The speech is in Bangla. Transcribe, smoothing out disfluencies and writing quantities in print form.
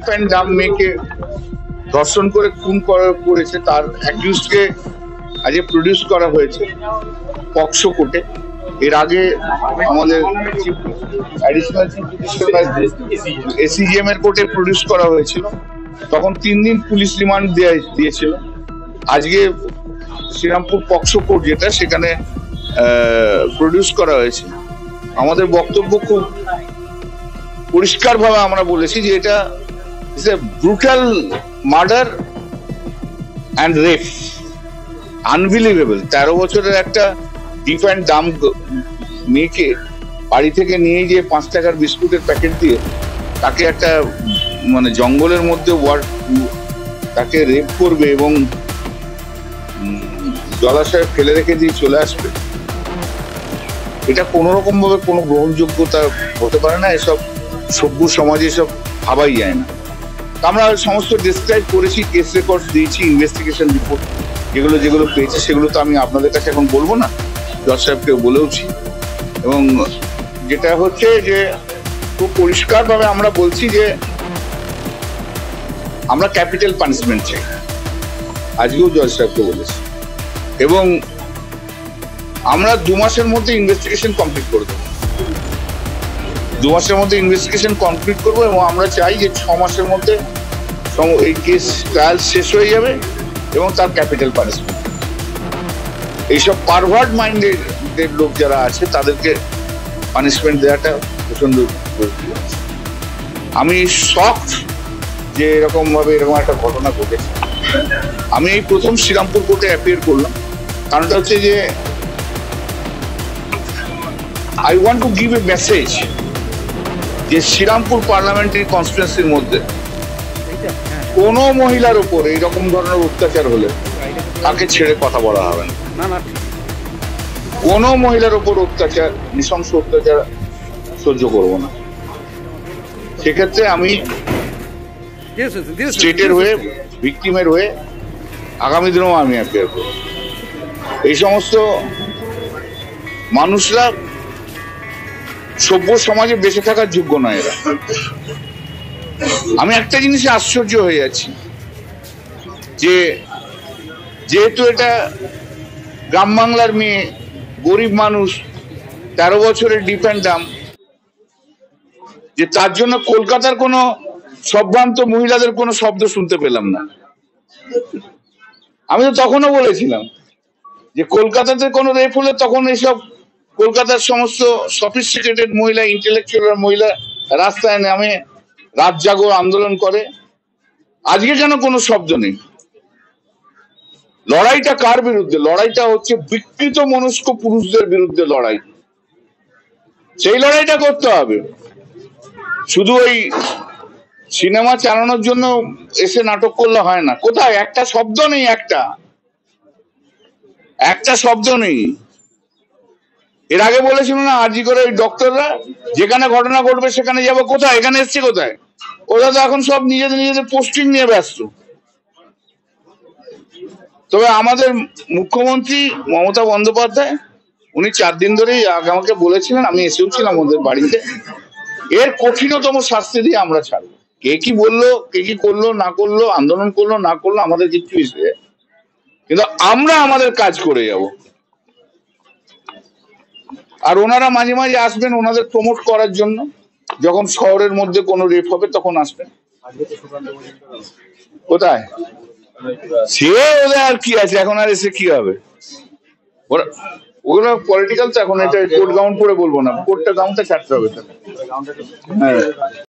ডিফেন্ড ডাম মেয়েকে ধর্ষণ করে খুন করেছে তার অ্যাকিউজকে আজকে প্রডিউস করা হয়েছে পক্সো কোর্টে। এর আগে আমাদের additional chief judicial magistrate ACGM এর কোর্টে প্রডিউস করা হয়েছিল, তখন 3 দিন পুলিশ রিমান্ড দিয়েছিল। আজকে শ্রীরামপুর পক্সো কোর্ট যেটা সেখানে প্রডিউস করা হয়েছে। আমাদের বক্তব্য খুব পরিষ্কার ভাবে আমরা বলেছি যে এটা is a brutal murder and rape, unbelievable. 13 বছরের একটা ডিফ অ্যান্ড ডাম মেয়েকে বাড়ি থেকে নিয়ে গিয়ে 5 টাকার বিস্কুটের প্যাকেট দিয়ে তাকে একটা মানে জঙ্গলের মধ্যে তাকে রেপ করবে এবং জলাশয়ে ফেলে রেখে দিয়ে চলে আসবে, এটা কোনো রকম ভাবে কোনো গ্রহণযোগ্যতা হতে পারে না। এসব সভ্য সমাজে এসব ভাবাই যায় না। আমরা সমস্ত ডিসক্রাইব করেছি, কেস রেকর্ড দিয়েছি, ইনভেস্টিগেশন রিপোর্ট যেগুলো পেয়েছি সেগুলো তো আমি আপনাদের কাছে এখন বলবো না, জজ সাহেবকে বলেওছি। এবং যেটা হচ্ছে যে খুব পরিষ্কার ভাবে আমরা বলছি যে আমরা ক্যাপিটাল পানিশমেন্ট চাই, আজকেও জজ সাহেবকে বলেছি। এবং আমরা 2 মাসের মধ্যে ইনভেস্টিগেশন কমপ্লিট করে দেবো, 2 মাসের মধ্যে ইনভেস্টিগেশন কমপ্লিট করবো। এবং আমরা চাই যে 6 মাসের মধ্যে এই কেস ট্রায়াল শেষ হয়ে যাবে এবং তার ক্যাপিটাল পানিশমেন্ট। এইসব পারভার্ট মাইন্ডের লোক যারা আছে তাদেরকে পানিশমেন্ট দেওয়াটা প্রচন্ড। আমি শকড যে এরকম একটা ঘটনা ঘটেছে। আমি এই প্রথম শ্রীরামপুর কোর্টে অ্যাপিয়ার করলাম, কারণটা হচ্ছে যে I want to give a message যে শ্রীরামপুর পার্লামেন্টারি কনস্টিটুয়েন্সির মধ্যে কোনো মহিলার উপর এইরকম ধরনের অত্যাচার হলে তাকে ছেড়ে কথা বলা হবে না। কোনো মহিলার উপর অত্যাচার, নৃশংস অত্যাচার সহ্য করব না। সেক্ষেত্রে আমি স্টেটের হয়ে, ভিকটিমের হয়ে আগামী দিনেও আমি অ্যাপিয়ার করব। এই সমস্ত মানুষরা সভ্য সমাজে বেঁচে থাকার যোগ্য নয় এরা। আমি একটা জিনিসে আশ্চর্য হয়ে যাচ্ছি যে যেহেতু এটা গ্রাম বাংলার মেয়ে, গরিব মানুষ, 13 বছরের ডিফ অ্যান্ড ডাম, যে তার জন্য কলকাতার কোনো সম্ভ্রান্ত মহিলাদের কোনো শব্দ শুনতে পেলাম না। আমি তো তখনও বলেছিলাম যে কলকাতাতে কোনো রেপ হলে তখন এইসব কলকাতার সমস্ত সফিস্টিকেটেড মহিলা, ইন্টেলেকচুয়াল মহিলা রাস্তায় নামে রাত জাগো আন্দোলন করে। আজকে যেন কোনো শব্দ নেই। লড়াইটা কার বিরুদ্ধে? লড়াইটা হচ্ছে বিকৃত মনস্ক পুরুষদের বিরুদ্ধে লড়াই। সেই লড়াইটা করতে হবে। শুধু ওই সিনেমা চালানোর জন্য এসে নাটক করলে হয় না। কোথায় একটা শব্দ নেই, একটা শব্দ নেই। এর আগে বলেছিল না আরজি করে ওই ডক্টররা যেখানে ঘটনা ঘটবে সেখানে যাবো, কোথায়? এখানে এসছে কোথায়? ওরা তো এখন সব নিজেদের পোস্টিং নিয়ে ব্যস্ত। তবে আমাদের মুখ্যমন্ত্রী মমতা বন্দ্যোপাধ্যায় উনি 4 দিন ধরেই আমাকে বলেছিলেন, আমি এসেও ছিলাম ওদের বাড়িতে, এর কঠিনতম শাস্তি দিয়ে আমরা ছাড়বো। কে কি বললো, কে কি করলো না করলো, আন্দোলন করলো না করলো আমাদের কিছু বিষয়ে, কিন্তু আমরা আমাদের কাজ করে যাব। আর ওনারা মাঝে মাঝে আসবেন ওনাদের প্রমোট করার জন্য, যখন শহরের মধ্যে কোনো রেপ হবে তখন আসবেন। কোথায় সে ওদের আর কি আছে, এখন আর এসে কি হবে? ওগুলো পলিটিক্যাল তো এখন। এটা কোর্ট গাউন পরে বলবো না, কোর্টটা গাউনটা ছাড়তে হবে। হ্যাঁ।